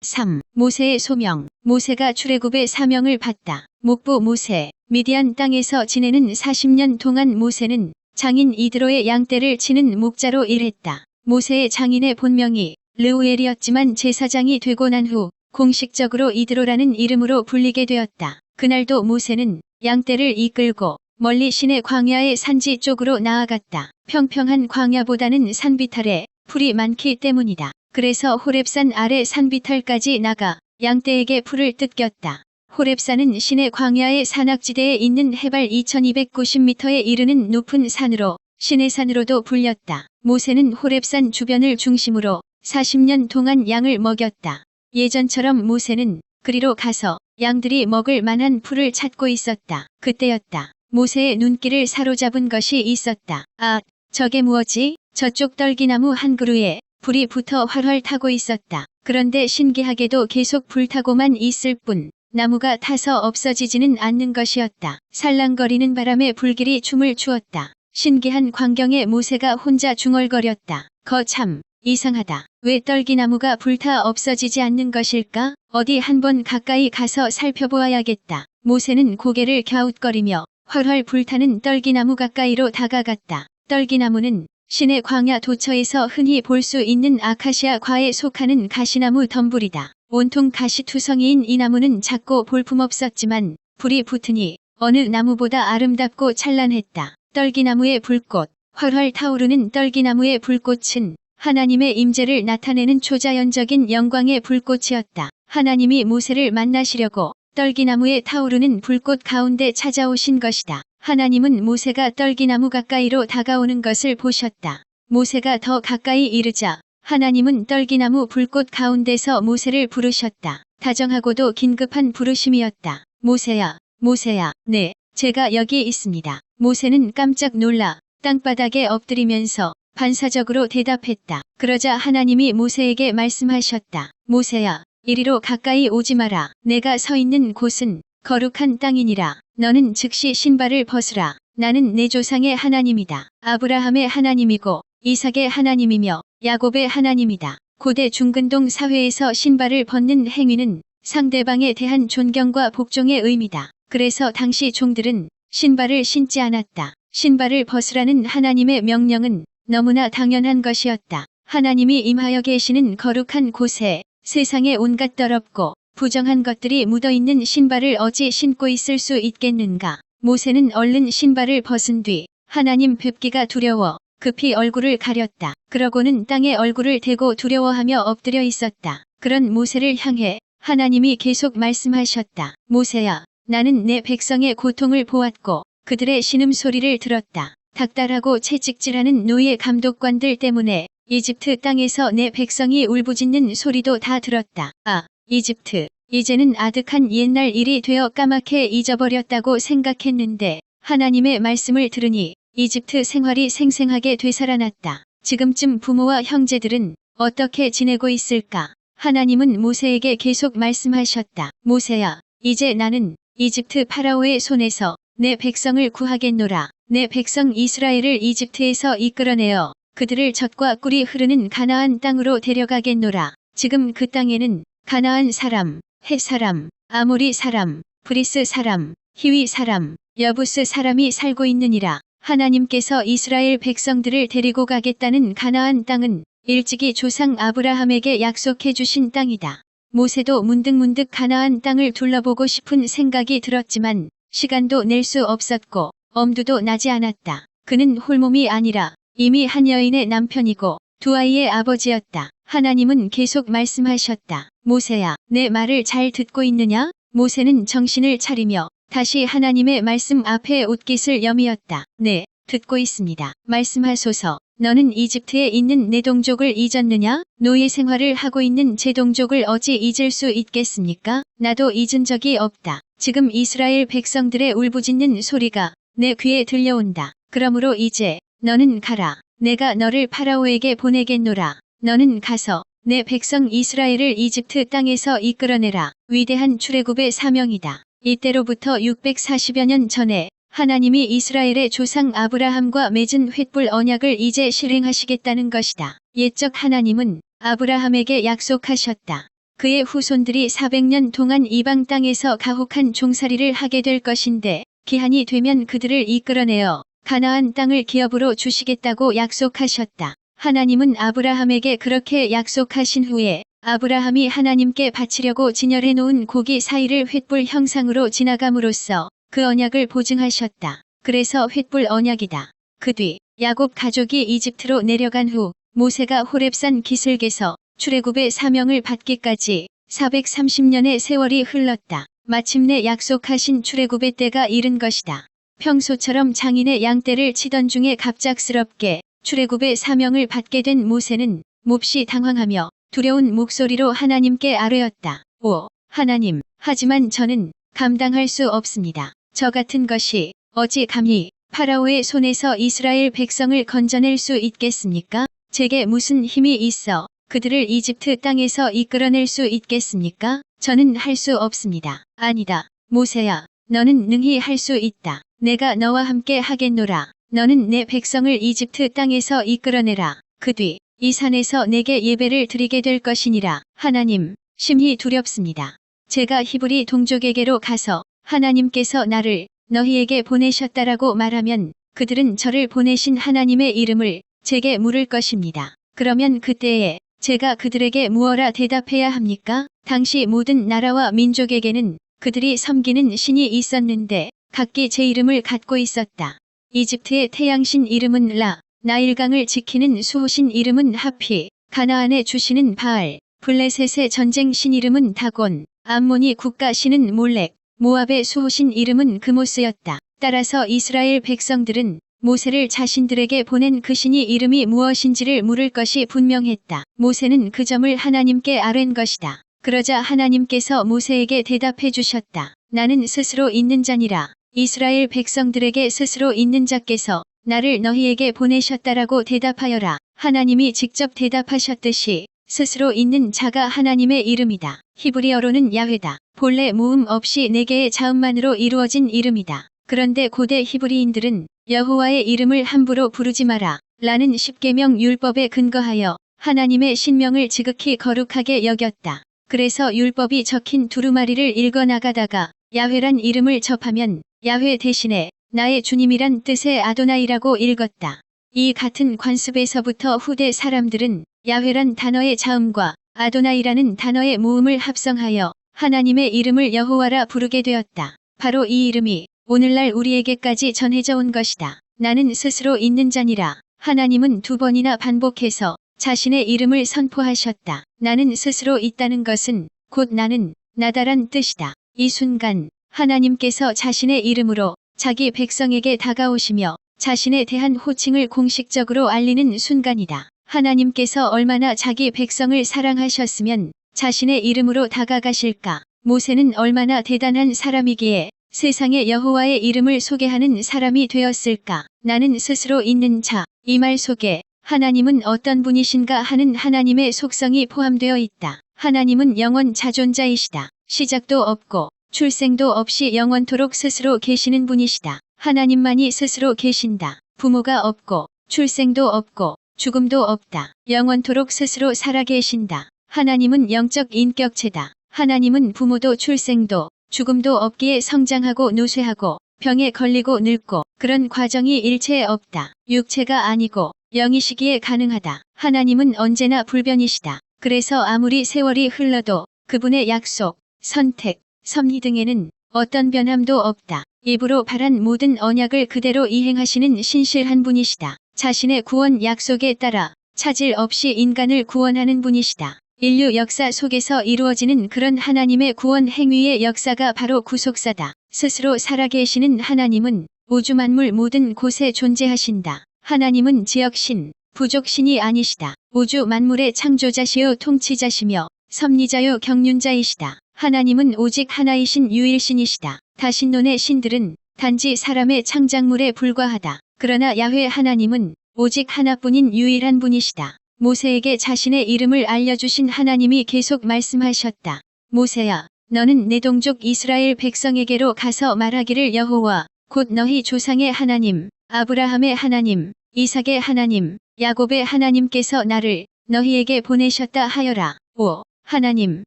3. 모세의 소명. 모세가 출애굽의 사명을 받다. 목부 모세. 미디안 땅에서 지내는 40년 동안 모세는 장인 이드로의 양떼를 치는 목자로 일했다. 모세의 장인의 본명이 르우엘이었지만 제사장이 되고 난 후 공식적으로 이드로라는 이름으로 불리게 되었다. 그날도 모세는 양떼를 이끌고 멀리 시내 광야의 산지 쪽으로 나아갔다. 평평한 광야보다는 산비탈에 풀이 많기 때문이다. 그래서 호렙산 아래 산비탈까지 나가 양떼에게 풀을 뜯겼다. 호렙산은 시내 광야의 산악지대에 있는 해발 2290m에 이르는 높은 산으로 시내산으로도 불렸다. 모세는 호렙산 주변을 중심으로 40년 동안 양을 먹였다. 예전처럼 모세는 그리로 가서 양들이 먹을 만한 풀을 찾고 있었다. 그때였다. 모세의 눈길을 사로잡은 것이 있었다. 아, 저게 무엇지? 저쪽 떨기나무 한 그루에 불이 붙어 활활 타고 있었다. 그런데 신기하게도 계속 불타고만 있을 뿐 나무가 타서 없어지지는 않는 것이었다. 살랑거리는 바람에 불길이 춤을 추었다. 신기한 광경에 모세가 혼자 중얼거렸다. 거참 이상하다. 왜 떨기나무가 불타 없어지지 않는 것일까? 어디 한번 가까이 가서 살펴보아야겠다. 모세는 고개를 갸웃거리며 활활 불타는 떨기나무 가까이로 다가갔다. 떨기나무는 시내 광야 도처에서 흔히 볼 수 있는 아카시아 과에 속하는 가시나무 덤불이다. 온통 가시투성이인 이 나무는 작고 볼품없었지만 불이 붙으니 어느 나무보다 아름답고 찬란했다. 떨기나무의 불꽃. 활활 타오르는 떨기나무의 불꽃은 하나님의 임재를 나타내는 초자연적인 영광의 불꽃이었다. 하나님이 모세를 만나시려고 떨기나무에 타오르는 불꽃 가운데 찾아오신 것이다. 하나님은 모세가 떨기나무 가까이로 다가오는 것을 보셨다. 모세가 더 가까이 이르자 하나님은 떨기나무 불꽃 가운데서 모세를 부르셨다. 다정하고도 긴급한 부르심이었다. 모세야, 모세야, 네, 제가 여기 있습니다. 모세는 깜짝 놀라 땅바닥에 엎드리면서 반사적으로 대답했다. 그러자 하나님이 모세에게 말씀하셨다. 모세야, 이리로 가까이 오지 마라. 내가 서 있는 곳은 거룩한 땅이니라. 너는 즉시 신발을 벗으라. 나는 내 조상의 하나님이다. 아브라함의 하나님이고 이삭의 하나님이며 야곱의 하나님이다. 고대 중근동 사회에서 신발을 벗는 행위는 상대방에 대한 존경과 복종의 의미다. 그래서 당시 종들은 신발을 신지 않았다. 신발을 벗으라는 하나님의 명령은 너무나 당연한 것이었다. 하나님이 임하여 계시는 거룩한 곳에 세상의 온갖 더럽고 부정한 것들이 묻어있는 신발을 어찌 신고 있을 수 있겠는가. 모세는 얼른 신발을 벗은 뒤 하나님 뵙기가 두려워 급히 얼굴을 가렸다. 그러고는 땅에 얼굴을 대고 두려워하며 엎드려 있었다. 그런 모세를 향해 하나님이 계속 말씀하셨다. 모세야, 나는 내 백성의 고통을 보았고 그들의 신음소리를 들었다. 닥달하고 채찍질하는 노예 감독관들 때문에 이집트 땅에서 내 백성이 울부짖는 소리도 다 들었다. 아, 이집트. 이제는 아득한 옛날 일이 되어 까맣게 잊어버렸다고 생각했는데 하나님의 말씀을 들으니 이집트 생활이 생생하게 되살아났다. 지금쯤 부모와 형제들은 어떻게 지내고 있을까? 하나님은 모세에게 계속 말씀하셨다. 모세야, 이제 나는 이집트 파라오의 손에서 내 백성을 구하겠노라. 내 백성 이스라엘을 이집트에서 이끌어내어 그들을 젖과 꿀이 흐르는 가나안 땅으로 데려가겠노라. 지금 그 땅에는 가나안 사람, 헷 사람, 아모리 사람, 브리스 사람, 히위 사람, 여부스 사람이 살고 있느니라. 하나님께서 이스라엘 백성들을 데리고 가겠다는 가나안 땅은 일찍이 조상 아브라함에게 약속해 주신 땅이다. 모세도 문득문득 가나안 땅을 둘러보고 싶은 생각이 들었지만 시간도 낼 수 없었고 엄두도 나지 않았다. 그는 홀몸이 아니라 이미 한 여인의 남편이고 두 아이의 아버지였다. 하나님은 계속 말씀하셨다. 모세야, 내 말을 잘 듣고 있느냐? 모세는 정신을 차리며 다시 하나님의 말씀 앞에 옷깃을 여미었다. 네, 듣고 있습니다. 말씀하소서. 너는 이집트에 있는 내 동족을 잊었느냐? 노예 생활을 하고 있는 제 동족을 어찌 잊을 수 있겠습니까? 나도 잊은 적이 없다. 지금 이스라엘 백성들의 울부짖는 소리가 내 귀에 들려온다. 그러므로 이제 너는 가라. 내가 너를 파라오에게 보내겠노라. 너는 가서 내 백성 이스라엘을 이집트 땅에서 이끌어내라. 위대한 출애굽의 사명이다. 이때로부터 640여 년 전에 하나님이 이스라엘의 조상 아브라함과 맺은 횃불 언약을 이제 실행하시겠다는 것이다. 옛적 하나님은 아브라함에게 약속하셨다. 그의 후손들이 400년 동안 이방 땅에서 가혹한 종살이를 하게 될 것인데 기한이 되면 그들을 이끌어내어 가나안 땅을 기업으로 주시겠다고 약속하셨다. 하나님은 아브라함에게 그렇게 약속하신 후에 아브라함이 하나님께 바치려고 진열해 놓은 고기 사이를 횃불 형상으로 지나감으로써 그 언약을 보증하셨다. 그래서 횃불 언약이다. 그 뒤 야곱 가족이 이집트로 내려간 후 모세가 호렙산 기슭에서 출애굽의 사명을 받기까지 430년의 세월이 흘렀다. 마침내 약속하신 출애굽의 때가 이른 것이다. 평소처럼 장인의 양떼를 치던 중에 갑작스럽게 출애굽의 사명을 받게 된 모세는 몹시 당황하며 두려운 목소리로 하나님께 아뢰었다. 오, 하나님, 하지만 저는 감당할 수 없습니다. 저 같은 것이 어찌 감히 파라오의 손에서 이스라엘 백성을 건져낼 수 있겠습니까? 제게 무슨 힘이 있어 그들을 이집트 땅에서 이끌어낼 수 있겠습니까? 저는 할 수 없습니다. 아니다. 모세야, 너는 능히 할 수 있다. 내가 너와 함께 하겠노라. 너는 내 백성을 이집트 땅에서 이끌어내라. 그 뒤 이 산에서 내게 예배를 드리게 될 것이니라. 하나님, 심히 두렵습니다. 제가 히브리 동족에게로 가서 하나님께서 나를 너희에게 보내셨다라고 말하면 그들은 저를 보내신 하나님의 이름을 제게 물을 것입니다. 그러면 그때에 제가 그들에게 무엇라 대답해야 합니까? 당시 모든 나라와 민족에게는 그들이 섬기는 신이 있었는데 각기 제 이름을 갖고 있었다. 이집트의 태양신 이름은 라, 나일강을 지키는 수호신 이름은 하피, 가나안에 주시는 바알, 블레셋의 전쟁신 이름은 다곤, 암몬이 국가신은 몰렉, 모압의 수호신 이름은 그모스였다. 따라서 이스라엘 백성들은 모세를 자신들에게 보낸 그 신이 이름이 무엇인지를 물을 것이 분명했다. 모세는 그 점을 하나님께 아뢰는 것이다. 그러자 하나님께서 모세에게 대답해 주셨다. 나는 스스로 있는 자니라. 이스라엘 백성들에게 스스로 있는 자께서 나를 너희에게 보내셨다라고 대답하여라. 하나님이 직접 대답하셨듯이 스스로 있는 자가 하나님의 이름이다. 히브리어로는 야훼다. 본래 모음 없이 4개의 자음만으로 이루어진 이름이다. 그런데 고대 히브리인들은 여호와의 이름을 함부로 부르지 마라 라는 십계명 율법에 근거하여 하나님의 신명을 지극히 거룩하게 여겼다. 그래서 율법이 적힌 두루마리를 읽어나가다가 야훼란 이름을 접하면 야훼 대신에 나의 주님이란 뜻의 아도나이라고 읽었다. 이 같은 관습에서부터 후대 사람들은 야훼란 단어의 자음과 아도나이라는 단어의 모음을 합성하여 하나님의 이름을 여호와라 부르게 되었다. 바로 이 이름이 오늘날 우리에게까지 전해져 온 것이다. 나는 스스로 있는 자니라. 하나님은 2번이나 반복해서 자신의 이름을 선포하셨다. 나는 스스로 있다는 것은 곧 나는 나다란 뜻이다. 이 순간 하나님께서 자신의 이름으로 자기 백성에게 다가오시며 자신에 대한 호칭을 공식적으로 알리는 순간이다. 하나님께서 얼마나 자기 백성을 사랑하셨으면 자신의 이름으로 다가가실까. 모세는 얼마나 대단한 사람이기에 세상에 여호와의 이름을 소개하는 사람이 되었을까. 나는 스스로 있는 자. 이 말 속에 하나님은 어떤 분이신가 하는 하나님의 속성이 포함되어 있다. 하나님은 영원 자존자이시다. 시작도 없고 출생도 없이 영원토록 스스로 계시는 분이시다. 하나님만이 스스로 계신다. 부모가 없고 출생도 없고 죽음도 없다. 영원토록 스스로 살아계신다. 하나님은 영적 인격체다. 하나님은 부모도 출생도 죽음도 없기에 성장하고 노쇠하고 병에 걸리고 늙고 그런 과정이 일체에 없다. 육체가 아니고 영이시기에 가능하다. 하나님은 언제나 불변이시다. 그래서 아무리 세월이 흘러도 그분의 약속, 선택, 섭리 등에는 어떤 변함도 없다. 입으로 발한 모든 언약을 그대로 이행하시는 신실한 분이시다. 자신의 구원 약속에 따라 차질 없이 인간을 구원하는 분이시다. 인류 역사 속에서 이루어지는 그런 하나님의 구원 행위의 역사가 바로 구속사다. 스스로 살아계시는 하나님은 우주 만물 모든 곳에 존재하신다. 하나님은 지역신, 부족신이 아니시다. 우주 만물의 창조자시요 통치자시며 섭리자요 경륜자이시다. 하나님은 오직 하나이신 유일신이시다. 다신론의 신들은 단지 사람의 창작물에 불과하다. 그러나 야훼 하나님은 오직 하나뿐인 유일한 분이시다. 모세에게 자신의 이름을 알려주신 하나님이 계속 말씀하셨다. 모세야, 너는 내 동족 이스라엘 백성에게로 가서 말하기를 여호와 곧 너희 조상의 하나님, 아브라함의 하나님, 이삭의 하나님, 야곱의 하나님께서 나를 너희에게 보내셨다 하여라. 오, 하나님,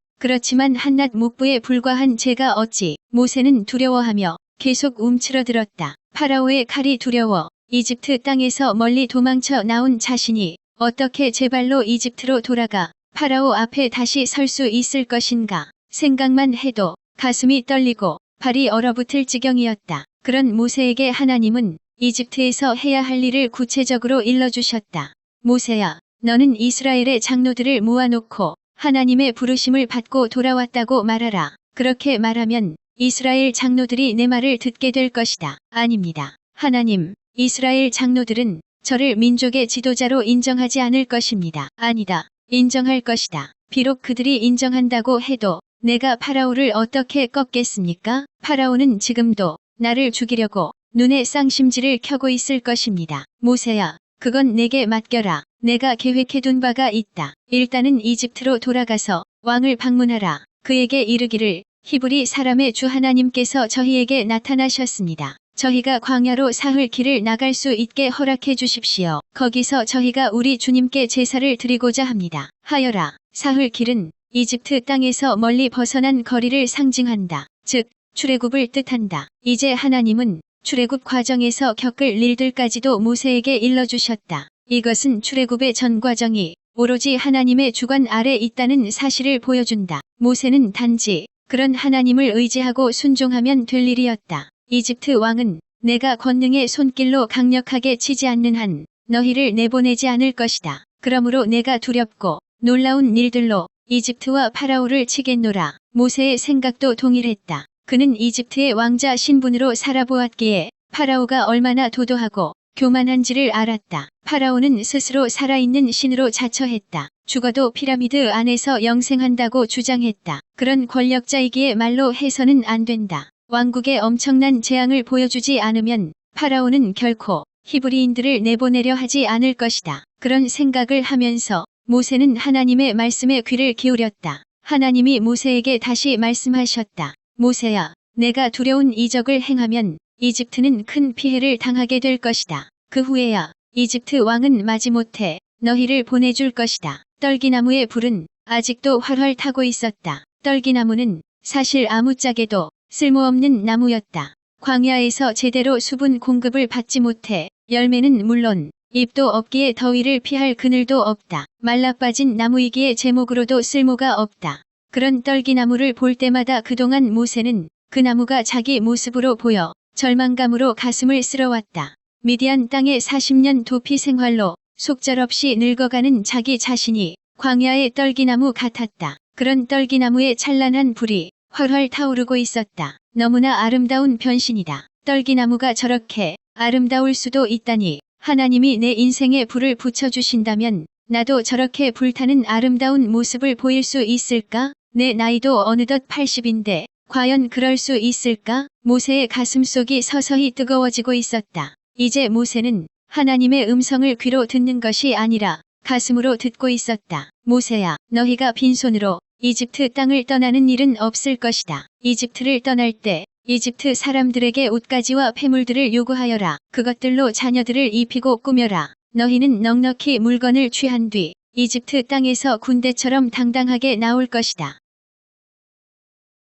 그렇지만 한낱 목부에 불과한 제가 어찌. 모세는 두려워하며 계속 움츠러들었다. 파라오의 칼이 두려워 이집트 땅에서 멀리 도망쳐 나온 자신이 어떻게 제 발로 이집트로 돌아가 파라오 앞에 다시 설 수 있을 것인가 생각만 해도 가슴이 떨리고 발이 얼어붙을 지경이었다. 그런 모세에게 하나님은 이집트에서 해야 할 일을 구체적으로 일러주셨다. 모세야, 너는 이스라엘의 장로들을 모아놓고 하나님의 부르심을 받고 돌아왔다고 말하라. 그렇게 말하면 이스라엘 장로들이 내 말을 듣게 될 것이다. 아닙니다. 하나님, 이스라엘 장로들은 저를 민족의 지도자로 인정하지 않을 것입니다. 아니다. 인정할 것이다. 비록 그들이 인정한다고 해도 내가 파라오를 어떻게 꺾겠습니까? 파라오는 지금도 나를 죽이려고 눈에 쌍심지를 켜고 있을 것입니다. 모세야, 그건 내게 맡겨라. 내가 계획해둔 바가 있다. 일단은 이집트로 돌아가서 왕을 방문하라. 그에게 이르기를 히브리 사람의 주 하나님께서 저희에게 나타나셨습니다. 저희가 광야로 사흘 길을 나갈 수 있게 허락해 주십시오. 거기서 저희가 우리 주님께 제사를 드리고자 합니다. 하여라. 사흘 길은 이집트 땅에서 멀리 벗어난 거리를 상징한다. 즉, 출애굽을 뜻한다. 이제 하나님은 출애굽 과정에서 겪을 일들까지도 모세에게 일러주셨다. 이것은 출애굽의 전 과정이 오로지 하나님의 주관 아래 있다는 사실을 보여준다. 모세는 단지 그런 하나님을 의지하고 순종하면 될 일이었다. 이집트 왕은 내가 권능의 손길로 강력하게 치지 않는 한 너희를 내보내지 않을 것이다. 그러므로 내가 두렵고 놀라운 일들로 이집트와 파라오를 치겠노라. 모세의 생각도 동일했다. 그는 이집트의 왕자 신분으로 살아보았기에 파라오가 얼마나 도도하고 교만한지를 알았다. 파라오는 스스로 살아있는 신으로 자처했다. 죽어도 피라미드 안에서 영생한다고 주장했다. 그런 권력자이기에 말로 해서는 안 된다. 왕국에 엄청난 재앙을 보여주지 않으면 파라오는 결코 히브리인들을 내보내려 하지 않을 것이다. 그런 생각을 하면서 모세는 하나님의 말씀에 귀를 기울였다. 하나님이 모세에게 다시 말씀하셨다. 모세야, 내가 두려운 이적을 행하면 이집트는 큰 피해를 당하게 될 것이다. 그 후에야 이집트 왕은 마지못해 너희를 보내줄 것이다. 떨기나무의 불은 아직도 활활 타고 있었다. 떨기나무는 사실 아무짝에도 쓸모없는 나무였다. 광야에서 제대로 수분 공급을 받지 못해 열매는 물론 잎도 없기에 더위를 피할 그늘도 없다. 말라빠진 나무이기에 제목으로도 쓸모가 없다. 그런 떨기나무를 볼 때마다 그동안 모세는 그 나무가 자기 모습으로 보여 절망감으로 가슴을 쓸어왔다. 미디안 땅의 40년 도피 생활로 속절없이 늙어가는 자기 자신이 광야의 떨기나무 같았다. 그런 떨기나무의 찬란한 불이 활활 타오르고 있었다. 너무나 아름다운 변신이다. 떨기나무가 저렇게 아름다울 수도 있다니. 하나님이 내 인생에 불을 붙여주신다면 나도 저렇게 불타는 아름다운 모습을 보일 수 있을까? 내 나이도 어느덧 80인데 과연 그럴 수 있을까? 모세의 가슴속이 서서히 뜨거워지고 있었다. 이제 모세는 하나님의 음성을 귀로 듣는 것이 아니라 가슴으로 듣고 있었다. 모세야, 너희가 빈손으로 이집트 땅을 떠나는 일은 없을 것이다. 이집트를 떠날 때 이집트 사람들에게 옷가지와 폐물들을 요구하여라. 그것들로 자녀들을 입히고 꾸며라. 너희는 넉넉히 물건을 취한 뒤 이집트 땅에서 군대처럼 당당하게 나올 것이다.